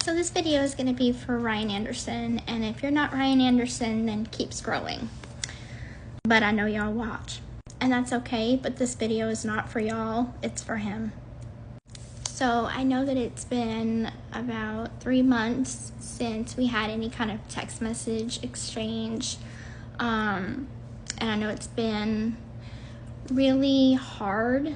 So this video is going to be for Ryan Anderson, and if you're not Ryan Anderson, then keep scrolling. But I know y'all watch, and that's okay, but this video is not for y'all, it's for him. So I know that it's been about 3 months since we had any kind of text message exchange, and I know it's been really hard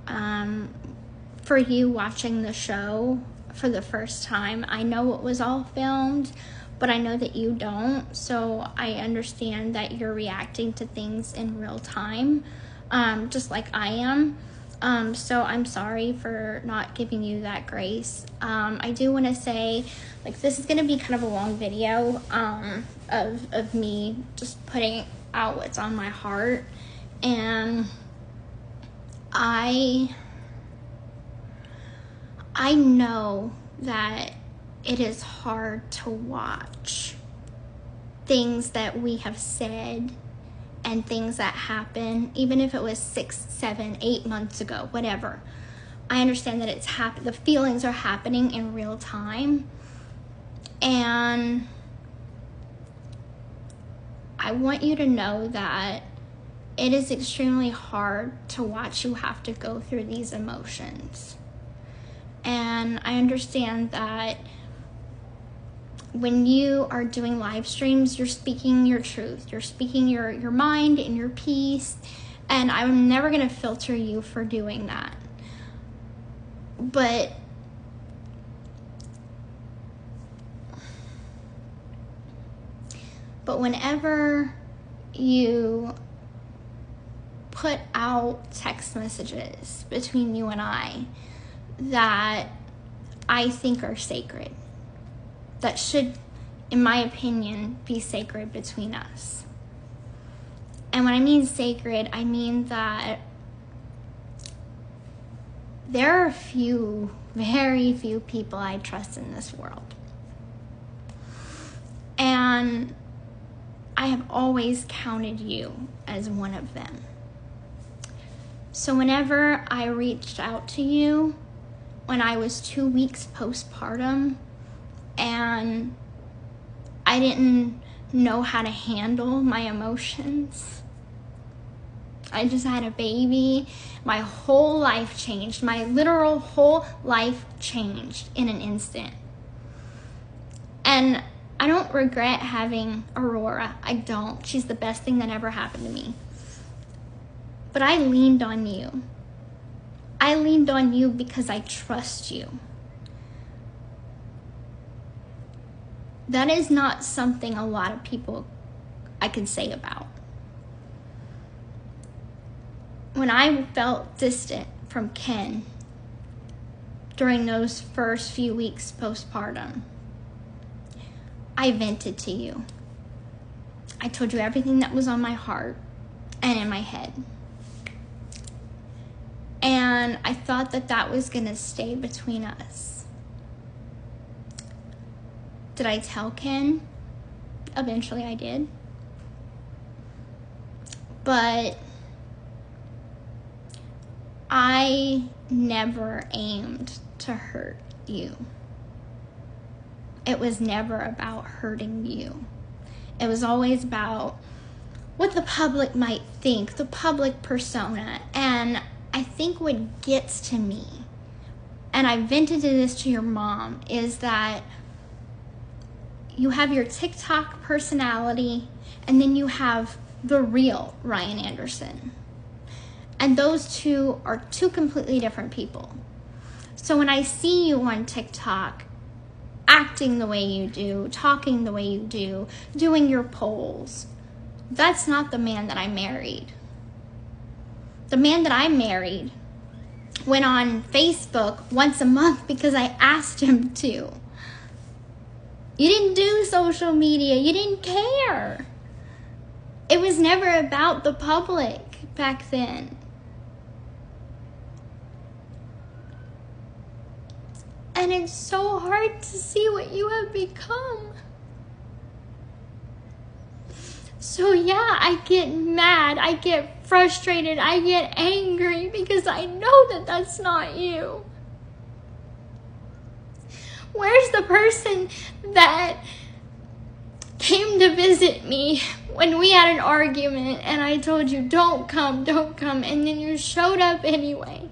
for you watching the show for the first time. I know it was all filmed, but I know that you don't, so I understand that you're reacting to things in real time, just like I am. So I'm sorry for not giving you that grace. I do want to say, like, this is going to be kind of a long video of me just putting out what's on my heart, and I know that it is hard to watch things that we have said and things that happen, even if it was 6, 7, 8 months ago, whatever. I understand that it's the feelings are happening in real time, and I want you to know that it is extremely hard to watch you have to go through these emotions. And I understand that when you are doing live streams, you're speaking your truth. You're speaking your mind and your peace. And I'm never going to filter you for doing that. But whenever you put out text messages between you and I that I think are sacred, that should, in my opinion, be sacred between us. And when I mean sacred, I mean that there are very few people I trust in this world. And I have always counted you as one of them. So whenever I reached out to you when I was 2 weeks postpartum, and I didn't know how to handle my emotions. I just had a baby. My whole life changed. My literal whole life changed in an instant. And I don't regret having Aurora. I don't. She's the best thing that ever happened to me. But I leaned on you. I leaned on you because I trust you. That is not something a lot of people I can say about. When I felt distant from Ken during those first few weeks postpartum, I vented to you. I told you everything that was on my heart and in my head. And I thought that that was going to stay between us. Did I tell Ken? Eventually I did. But I never aimed to hurt you. It was never about hurting you. It was always about what the public might think, the public persona. And I think what gets to me, and I vented this to your mom, is that you have your TikTok personality, and then you have the real Ryan Anderson. And those two are two completely different people. So when I see you on TikTok, acting the way you do, talking the way you do, doing your polls, that's not the man that I married. The man that I married went on Facebook once a month because I asked him to. You didn't do social media. You didn't care. It was never about the public back then. And it's so hard to see what you have become. So yeah, I get mad, I get frustrated, I get angry because I know that that's not you. Where's the person that came to visit me when we had an argument and I told you, don't come, and then you showed up anyway?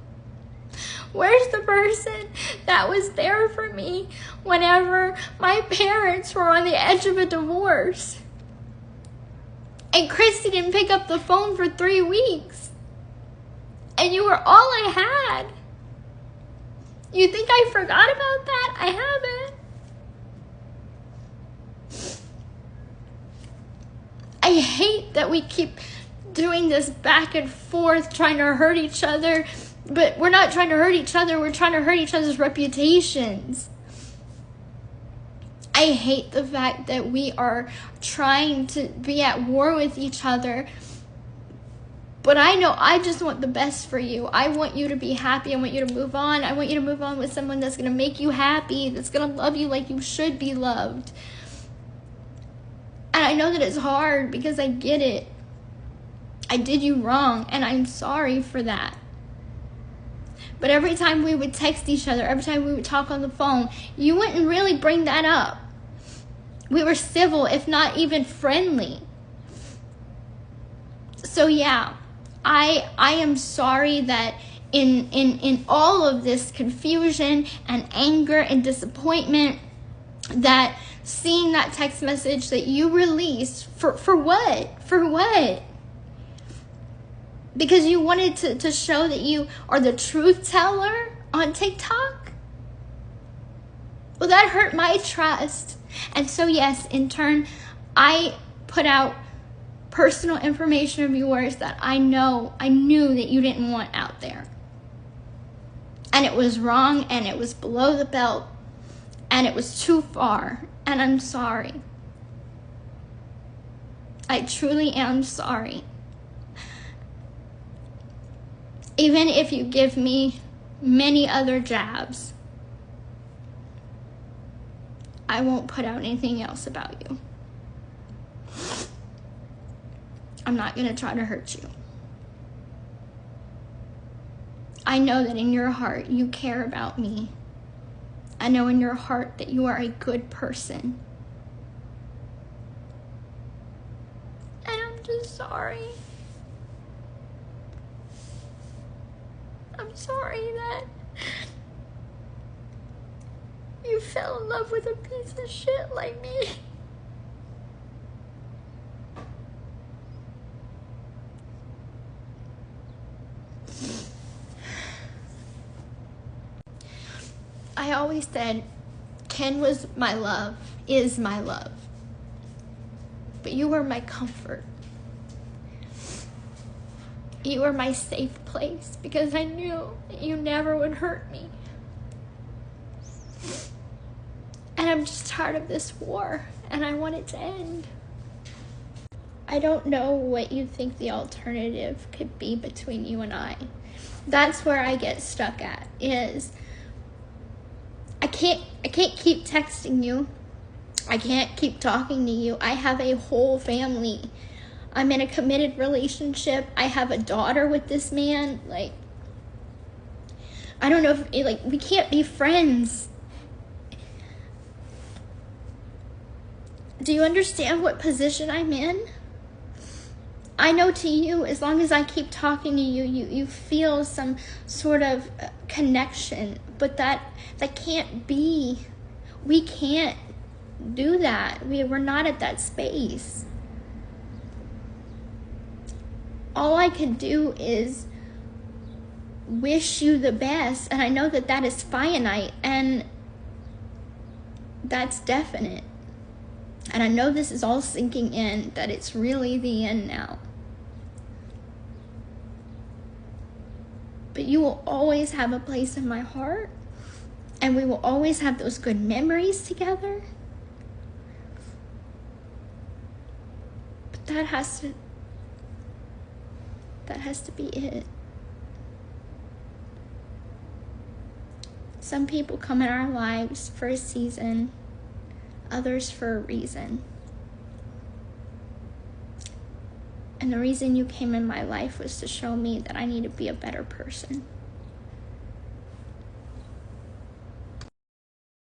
Where's the person that was there for me whenever my parents were on the edge of a divorce? And Christy didn't pick up the phone for 3 weeks. And you were all I had. You think I forgot about that? I haven't. I hate that we keep doing this back and forth, trying to hurt each other. But we're not trying to hurt each other. We're trying to hurt each other's reputations. I hate the fact that we are trying to be at war with each other. But I know I just want the best for you. I want you to be happy. I want you to move on. I want you to move on with someone that's going to make you happy, that's going to love you like you should be loved. And I know that it's hard because I get it. I did you wrong, and I'm sorry for that. But every time we would text each other, every time we would talk on the phone, you wouldn't really bring that up. We were civil, if not even friendly. So yeah, I am sorry that in all of this confusion and anger and disappointment, that seeing that text message that you released, for what? For what? Because you wanted to show that you are the truth teller on TikTok? Well, that hurt my trust. And so yes, in turn, I put out personal information of yours that I knew that you didn't want out there. And it was wrong, and it was below the belt, and it was too far, and I'm sorry. I truly am sorry. Even if you give me many other jabs, I won't put out anything else about you. I'm not going to try to hurt you. I know that in your heart you care about me. I know in your heart that you are a good person. And I'm just sorry. I'm sorry that you fell in love with a piece of shit like me. I always said Ken was my love, is my love. But you were my comfort. You were my safe place because I knew that you never would hurt me. And I'm just tired of this war, and I want it to end. I don't know what you think the alternative could be between you and I. That's where I get stuck at, is I can't keep texting you. I can't keep talking to you. I have a whole family. I'm in a committed relationship. I have a daughter with this man. Like, I don't know if, we can't be friends. Do you understand what position I'm in? I know to you, as long as I keep talking to you, you feel some sort of connection, but that can't be. We can't do that. We're not at that space. All I can do is wish you the best, and I know that that is finite, and that's definite. And I know this is all sinking in, that it's really the end now. But you will always have a place in my heart, and we will always have those good memories together. But that has to be it. Some people come in our lives for a season, others for a reason. And the reason you came in my life was to show me that I need to be a better person.